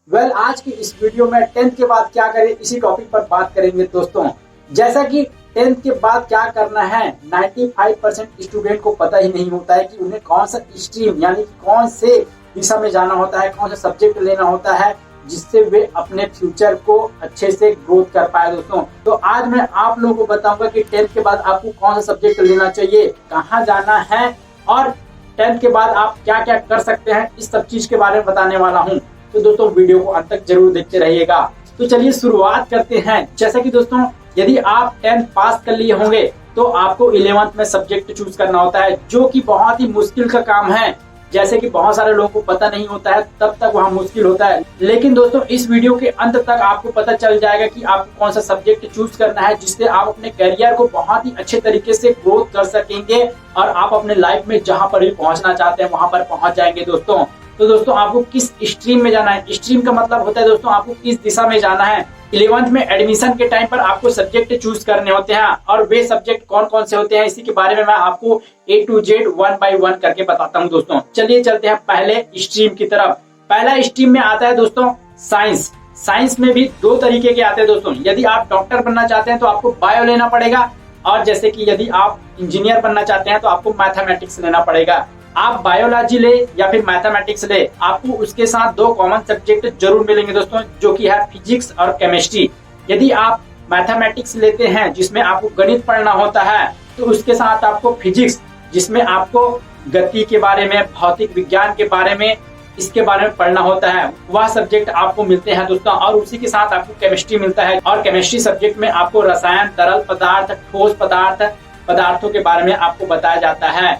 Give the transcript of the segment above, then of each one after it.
आज की इस वीडियो में 10th के बाद क्या करें इसी टॉपिक पर बात करेंगे दोस्तों। जैसा कि 10th के बाद क्या करना है 95% स्टूडेंट को पता ही नहीं होता है कि उन्हें कौन सा स्ट्रीम यानी कि कौन से दिशा में जाना होता है, कौन सा सब्जेक्ट लेना होता है जिससे वे अपने फ्यूचर को अच्छे से ग्रोथ कर पाए दोस्तों। तो आज मैं आप लोगों को बताऊंगा कि 10th के बाद आपको कौन सा सब्जेक्ट लेना चाहिए, कहाँ जाना है और 10th के बाद आप क्या क्या कर सकते हैं, इस सब चीज के बारे में बताने वाला हूँ। तो दोस्तों वीडियो को अंत तक जरूर देखते रहिएगा। तो चलिए शुरुआत करते हैं। जैसा कि दोस्तों यदि आप 10th पास कर लिए होंगे तो आपको 11th में सब्जेक्ट चूज करना होता है, जो कि बहुत ही मुश्किल का काम है। जैसे कि बहुत सारे लोगों को पता नहीं होता है, तब तक वहाँ मुश्किल होता है। लेकिन दोस्तों इस वीडियो के अंत तक आपको पता चल जाएगा कि आपको कौन सा सब्जेक्ट चूज करना है जिससे आप अपने करियर को बहुत ही अच्छे तरीके से ग्रोथ कर सकेंगे और आप अपने लाइफ में जहाँ पर भी पहुंचना चाहते हैं वहां पर पहुंच जाएंगे दोस्तों। तो दोस्तों आपको किस स्ट्रीम में जाना है, स्ट्रीम का मतलब होता है दोस्तों आपको किस दिशा में जाना है। 11th में एडमिशन के टाइम पर आपको सब्जेक्ट चूज करने होते हैं और वे सब्जेक्ट कौन कौन से होते हैं इसी के बारे में मैं आपको A to Z 1 by 1 करके बताता हूं दोस्तों। चलिए चलते हैं पहले स्ट्रीम की तरफ। पहला स्ट्रीम में आता है दोस्तों साइंस। साइंस में भी दो तरीके के आते हैं दोस्तों। यदि आप डॉक्टर बनना चाहते हैं तो आपको बायो लेना पड़ेगा, और जैसे कि यदि आप इंजीनियर बनना चाहते हैं तो आपको मैथमेटिक्स लेना पड़ेगा। आप बायोलॉजी ले या फिर मैथमेटिक्स ले, आपको उसके साथ दो कॉमन सब्जेक्ट जरूर मिलेंगे दोस्तों, जो कि है फिजिक्स और केमिस्ट्री। यदि आप मैथमेटिक्स लेते हैं जिसमें आपको गणित पढ़ना होता है, तो उसके साथ आपको फिजिक्स जिसमें आपको गति के बारे में, भौतिक विज्ञान के बारे में, इसके बारे में पढ़ना होता है, वह सब्जेक्ट आपको मिलते हैं दोस्तों। और उसी के साथ आपको केमिस्ट्री मिलता है, और केमिस्ट्री सब्जेक्ट में आपको रसायन, तरल पदार्थ, ठोस पदार्थ, पदार्थों के बारे में आपको बताया जाता है।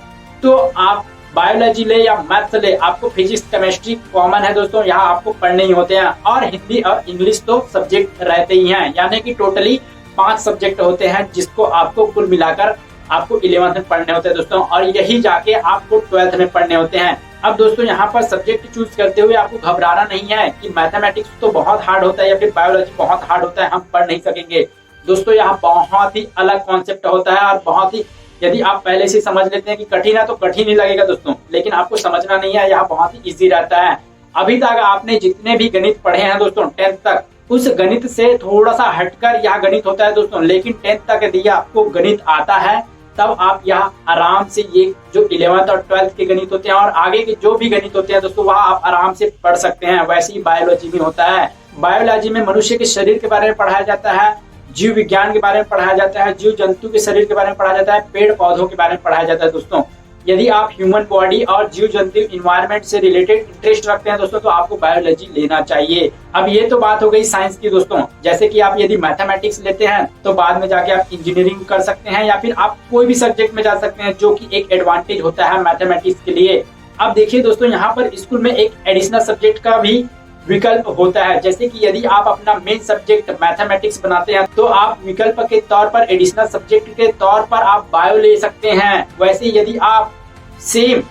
तो आप बायोलॉजी ले या मैथ्स ले, आपको फिजिक्स केमिस्ट्री कॉमन है दोस्तों, यहाँ आपको पढ़ने ही होते हैं। और हिंदी और इंग्लिश तो सब्जेक्ट रहते ही हैं, यानी कि टोटली 5 सब्जेक्ट होते हैं जिसको आपको कुल मिलाकर आपको 11th में पढ़ने होते हैं दोस्तों, और यही जाके आपको 12th में पढ़ने होते हैं। अब दोस्तों यहाँ पर सब्जेक्ट चूज करते हुए आपको घबराना नहीं है कि मैथमेटिक्स तो बहुत हार्ड होता है या फिर बायोलॉजी बहुत हार्ड होता है, हम पढ़ नहीं सकेंगे। दोस्तों यहाँ बहुत ही अलग कॉन्सेप्ट होता है, और बहुत ही यदि आप पहले से समझ लेते हैं कि कठिन है तो कठिन ही लगेगा दोस्तों, लेकिन आपको समझना नहीं है, यहाँ बहुत ही इजी रहता है। अभी तक आपने जितने भी गणित पढ़े हैं दोस्तों 10th तक, उस गणित से थोड़ा सा हटकर यह गणित होता है दोस्तों। लेकिन 10th तक यदि आपको गणित आता है तब आप यहाँ आराम से ये जो 11th और 12th के गणित होते हैं और आगे के जो भी गणित होते हैं दोस्तों, वह आप आराम से पढ़ सकते हैं। वैसे ही बायोलॉजी में होता है। बायोलॉजी में मनुष्य के शरीर के बारे में पढ़ाया जाता है, जीव विज्ञान के बारे में पढ़ाया जाता है, जीव जंतु के शरीर के बारे में पढ़ाया जाता है, पेड़ पौधों के बारे में पढ़ाया जाता है दोस्तों। यदि आप ह्यूमन बॉडी और जीव जंतु इन्वायरमेंट से रिलेटेड इंटरेस्ट रखते हैं दोस्तों, तो आपको बायोलॉजी लेना चाहिए। अब ये तो बात हो गई साइंस की दोस्तों। जैसे कि आप यदि मैथमेटिक्स लेते हैं तो बाद में जाके आप इंजीनियरिंग कर सकते हैं, या फिर आप कोई भी सब्जेक्ट में जा सकते हैं, जो कि एक एडवांटेज होता है मैथमेटिक्स के लिए। अब देखिए दोस्तों यहाँ पर स्कूल में एक एडिशनल सब्जेक्ट का भी विकल्प होता है। जैसे कि यदि आप अपना मेन सब्जेक्ट मैथमेटिक्स बनाते हैं तो आप विकल्प के तौर पर, एडिशनल सब्जेक्ट के तौर पर आप बायो ले सकते हैं। वैसे यदि आप सेम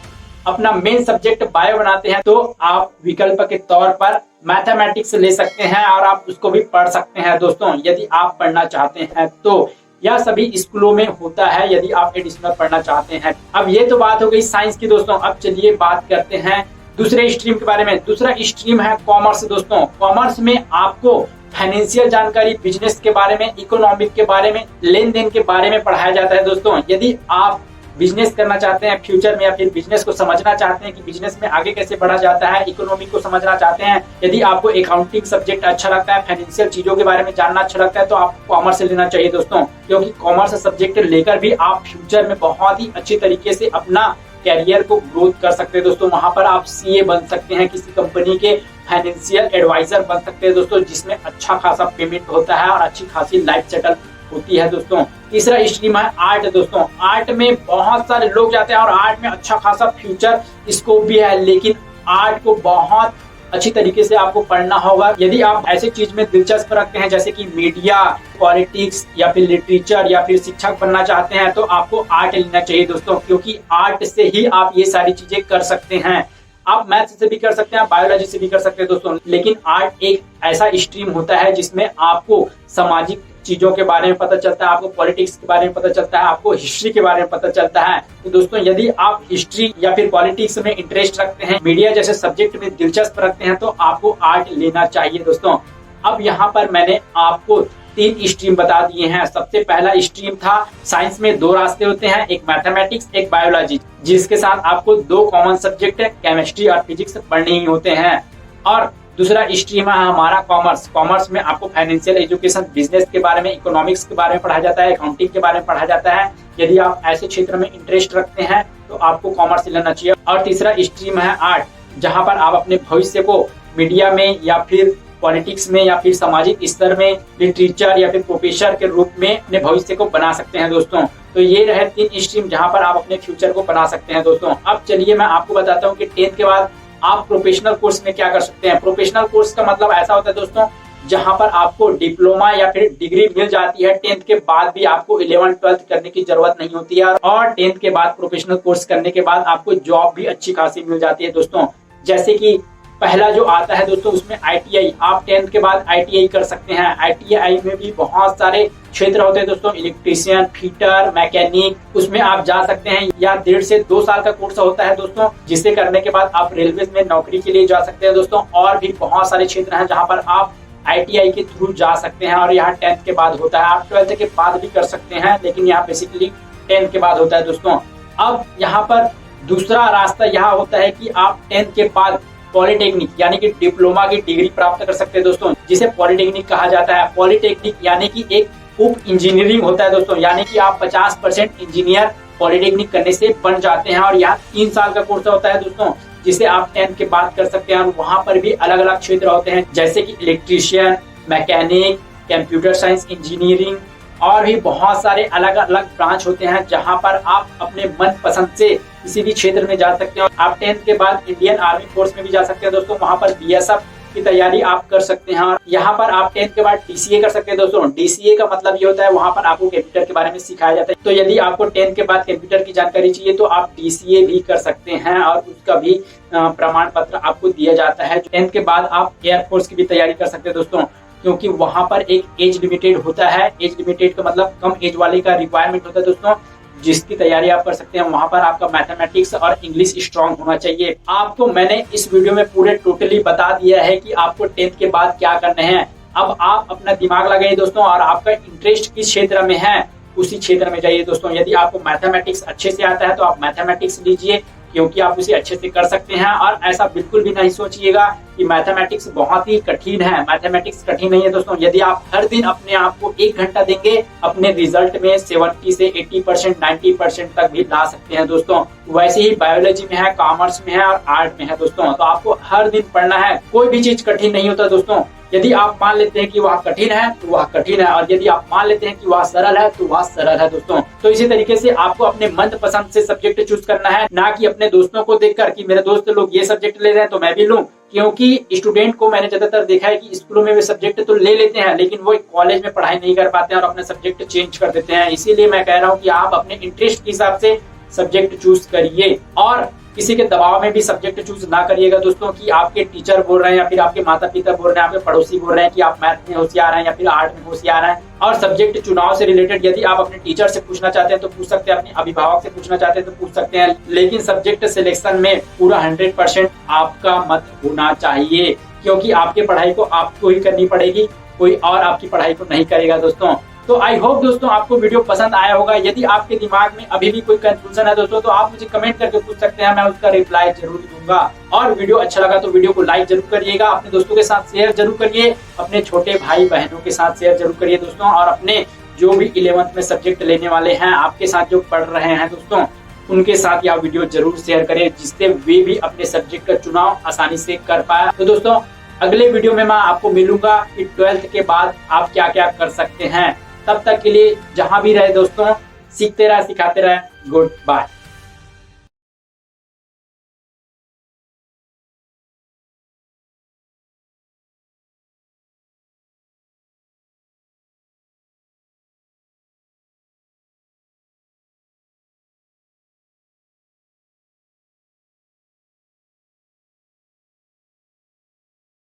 अपना मेन सब्जेक्ट बायो बनाते हैं तो आप विकल्प के तौर पर मैथमेटिक्स ले सकते हैं और आप उसको भी पढ़ सकते हैं दोस्तों, यदि आप पढ़ना चाहते हैं तो। यह सभी स्कूलों में होता है यदि आप एडिशनल पढ़ना चाहते हैं। अब ये तो बात हो गई साइंस की दोस्तों। अब चलिए बात करते हैं दूसरे स्ट्रीम के बारे में। दूसरा स्ट्रीम है कॉमर्स दोस्तों। कॉमर्स में आपको फाइनेंशियल जानकारी, बिजनेस के बारे में, इकोनॉमिक के बारे में, लेन देन के बारे में पढ़ाया जाता है दोस्तों। यदि आप बिजनेस करना चाहते हैं फ्यूचर में, या फिर बिजनेस को समझना चाहते हैं कि बिजनेस में आगे कैसे बढ़ा जाता है, इकोनॉमिक को समझना चाहते हैं, यदि आपको अकाउंटिंग सब्जेक्ट अच्छा लगता है, फाइनेंशियल चीजों के बारे में जानना अच्छा लगता है, तो आपको कॉमर्स लेना चाहिए दोस्तों। क्योंकि कॉमर्स सब्जेक्ट लेकर भी आप फ्यूचर में बहुत ही अच्छी तरीके से अपना कैरियर को ग्रोथ कर सकते हैं दोस्तों। वहां पर आप सीए बन सकते हैं, किसी कंपनी के फाइनेंशियल एडवाइजर बन सकते हैं दोस्तों, जिसमें अच्छा खासा पेमेंट होता है और अच्छी खासी लाइफ सेटल होती है दोस्तों। तीसरा स्ट्रीम है आर्ट दोस्तों। आर्ट में बहुत सारे लोग जाते हैं और आर्ट में अच्छा खासा फ्यूचर स्कोप भी है, लेकिन आर्ट को बहुत अच्छी तरीके से आपको पढ़ना होगा। यदि आप ऐसे चीज में दिलचस्प रखते हैं जैसे कि मीडिया, पॉलिटिक्स या फिर लिटरेचर या फिर शिक्षक बनना चाहते हैं, तो आपको आर्ट लेना चाहिए दोस्तों, क्योंकि आर्ट से ही आप ये सारी चीजें कर सकते हैं। आप मैथ्स से भी कर सकते हैं, बायोलॉजी से भी कर सकते हैं दोस्तों। लेकिन आर्ट एक ऐसा स्ट्रीम होता है जिसमें आपको सामाजिक चीजों के बारे में पता चलता है, आपको पॉलिटिक्स के बारे में पता चलता है, आपको हिस्ट्री के बारे में पता चलता है। तो दोस्तों यदि आप हिस्ट्री या फिर पॉलिटिक्स में इंटरेस्ट रखते हैं, मीडिया जैसे सब्जेक्ट में दिलचस्प रखते हैं, तो आपको आर्ट लेना चाहिए दोस्तों। अब यहाँ पर मैंने आपको 3 स्ट्रीम बता दिए हैं। सबसे पहला स्ट्रीम था, साइंस में 2 रास्ते होते हैं, एक मैथमेटिक्स एक बायोलॉजी, जिसके साथ आपको 2 कॉमन सब्जेक्ट है, केमिस्ट्री और फिजिक्स पढ़ने ही होते हैं। और दूसरा स्ट्रीम है हमारा कॉमर्स। कॉमर्स में आपको फाइनेंशियल एजुकेशन, बिजनेस के बारे में, इकोनॉमिक्स के बारे में पढ़ा जाता है, अकाउंटिंग के बारे में पढ़ा जाता है। यदि आप ऐसे क्षेत्र में इंटरेस्ट रखते हैं तो आपको कॉमर्स लेना चाहिए। और तीसरा स्ट्रीम है आर्ट, जहां पर आप अपने भविष्य को मीडिया में या फिर पॉलिटिक्स में या फिर सामाजिक स्तर में लिटरेचर या फिर प्रोफेसर के रूप में अपने भविष्य को बना सकते हैं दोस्तों। तो ये रहे 3 स्ट्रीम जहां पर आप अपने फ्यूचर को बना सकते हैं दोस्तों। अब चलिए मैं आपको बताता हूँ कि 10th के बाद आप प्रोफेशनल कोर्स में क्या कर सकते हैं। प्रोफेशनल कोर्स का मतलब ऐसा होता है दोस्तों, जहां पर आपको डिप्लोमा या फिर डिग्री मिल जाती है। 10th के बाद भी आपको 11th 12th करने की जरूरत नहीं होती है, और 10th के बाद प्रोफेशनल कोर्स करने के बाद आपको जॉब भी अच्छी खासी मिल जाती है दोस्तों। जैसे कि पहला जो आता है दोस्तों, उसमें ITI, आप 10th के बाद ITI कर सकते हैं। ITI में भी बहुत सारे क्षेत्र होते हैं दोस्तों, इलेक्ट्रीशियन, फिटर, मैकेनिक, उसमें आप जा सकते हैं। या 1.5 से 2 साल का कोर्स होता है दोस्तों, जिसे करने के बाद आप रेलवे में नौकरी के लिए जा सकते हैं दोस्तों। और भी बहुत सारे क्षेत्र हैं जहाँ पर आप ITI के थ्रू जा सकते हैं, और यहाँ 10th के बाद होता है। आप 12th के बाद भी कर सकते हैं, लेकिन यहाँ बेसिकली 10th के बाद होता है दोस्तों। अब यहाँ पर दूसरा रास्ता यहाँ होता है कि आप 10th के बाद पॉलिटेक्निक यानी कि डिप्लोमा की डिग्री प्राप्त कर सकते हैं दोस्तों, जिसे पॉलिटेक्निक कहा जाता है। पॉलिटेक्निक यानी कि एक उप इंजीनियरिंग होता है दोस्तों, यानी कि आप 50% इंजीनियर पॉलिटेक्निक करने से बन जाते हैं। और यहाँ 3 साल का कोर्स होता है दोस्तों, जिसे आप 10th के बाद कर सकते हैं। और वहाँ पर भी अलग अलग क्षेत्र होते हैं, जैसे कि electrician, mechanic, computer science engineering, और भी बहुत सारे अलग अलग ब्रांच होते हैं, जहां पर आप अपने मन पसंद से किसी भी क्षेत्र में जा सकते हैं। आप 10th के बाद इंडियन आर्मी फोर्स में भी जा सकते हैं दोस्तों, वहां पर BSF की तैयारी आप कर सकते हैं। और यहाँ पर आप 10th के बाद DCA कर सकते हैं दोस्तों। DCA का मतलब ये होता है, वहां पर आपको कंप्यूटर के बारे में सिखाया जाता है। तो यदि आपको 10th के बाद कंप्यूटर की जानकारी चाहिए तो आप DCA भी कर सकते हैं, और उसका भी प्रमाण पत्र आपको दिया जाता है। 10th के बाद आप एयरफोर्स की भी तैयारी कर सकते हैं दोस्तों, क्योंकि वहां पर एक एज लिमिटेड होता है। एज लिमिटेड का मतलब कम एज वाले का रिक्वायरमेंट होता है दोस्तों, जिसकी तैयारी आप कर सकते हैं। वहां पर आपका मैथमेटिक्स और इंग्लिश स्ट्रांग होना चाहिए। आपको मैंने इस वीडियो में पूरे टोटली बता दिया है कि आपको 10th के बाद क्या करने हैं। अब आप अपना दिमाग लगाइए दोस्तों, और आपका इंटरेस्ट किस क्षेत्र में है उसी क्षेत्र में जाइए दोस्तों। यदि आपको मैथमेटिक्स अच्छे से आता है तो आप मैथमेटिक्स लीजिए, क्योंकि आप उसे अच्छे से कर सकते हैं। और ऐसा बिल्कुल भी नहीं सोचिएगा कि मैथमेटिक्स बहुत ही कठिन है। मैथमेटिक्स कठिन नहीं है दोस्तों। यदि आप हर दिन अपने आप को 1 घंटा देंगे, अपने रिजल्ट में 70 से 80%, 90% तक भी ला सकते हैं दोस्तों। वैसे ही बायोलॉजी में है, कॉमर्स में है और आर्ट में है दोस्तों। तो आपको हर दिन पढ़ना है। कोई भी चीज कठिन नहीं होता दोस्तों। यदि आप मान लेते हैं कि वह कठिन है तो वह कठिन है, और यदि आप मान लेते हैं कि वह सरल है तो वह सरल है दोस्तों। तो इसी तरीके से आपको अपने मन पसंद से सब्जेक्ट चूज करना है, ना कि अपने दोस्तों को देखकर कि मेरे दोस्त लोग ये सब्जेक्ट ले रहे हैं तो मैं भी लूं। क्योंकि स्टूडेंट को मैंने ज्यादातर देखा है कि स्कूलों में वे सब्जेक्ट तो ले लेते हैं, लेकिन वो कॉलेज में पढ़ाई नहीं कर पाते हैं और अपने सब्जेक्ट चेंज कर देते हैं। इसीलिए मैं कह रहा हूँ कि आप अपने इंटरेस्ट के हिसाब से सब्जेक्ट चूज करिए, और किसी के दबाव में भी सब्जेक्ट चूज ना करिएगा दोस्तों, कि आपके टीचर बोल रहे हैं या फिर आपके माता पिता बोल रहे हैं, आपके पड़ोसी बोल रहे हैं कि आप मैथ में होशियार हैं या फिर आर्ट में होशियार हैं। और सब्जेक्ट चुनाव से रिलेटेड यदि आप अपने टीचर से पूछना चाहते हैं तो पूछ सकते हैं, अपने अभिभावक से पूछना चाहते हैं तो पूछ सकते हैं, लेकिन सब्जेक्ट सिलेक्शन में पूरा 100% आपका मत होना चाहिए, क्योंकि आपके पढ़ाई को आपको ही करनी पड़ेगी, कोई और आपकी पढ़ाई को नहीं करेगा दोस्तों। तो आई होप दोस्तों आपको वीडियो पसंद आया होगा। यदि आपके दिमाग में अभी भी कोई कंफ्यूजन है दोस्तों, तो आप मुझे कमेंट करके पूछ सकते हैं, मैं उसका रिप्लाई जरूर दूंगा। और वीडियो अच्छा लगा तो वीडियो को लाइक जरूर करिएगा, अपने दोस्तों के साथ शेयर जरूर करिए, अपने छोटे भाई बहनों के साथ शेयर जरूर करिए दोस्तों। और अपने जो भी 11th में सब्जेक्ट लेने वाले हैं, आपके साथ जो पढ़ रहे हैं दोस्तों, उनके साथ यह वीडियो जरूर शेयर करें, जिससे वे भी अपने सब्जेक्ट का चुनाव आसानी से कर पाए। तो दोस्तों अगले वीडियो में मैं आपको मिलूंगा कि 12th के बाद आप क्या क्या कर सकते हैं। तब तक के लिए जहां भी रहे दोस्तों, सीखते रहे, सिखाते रहे। Good bye.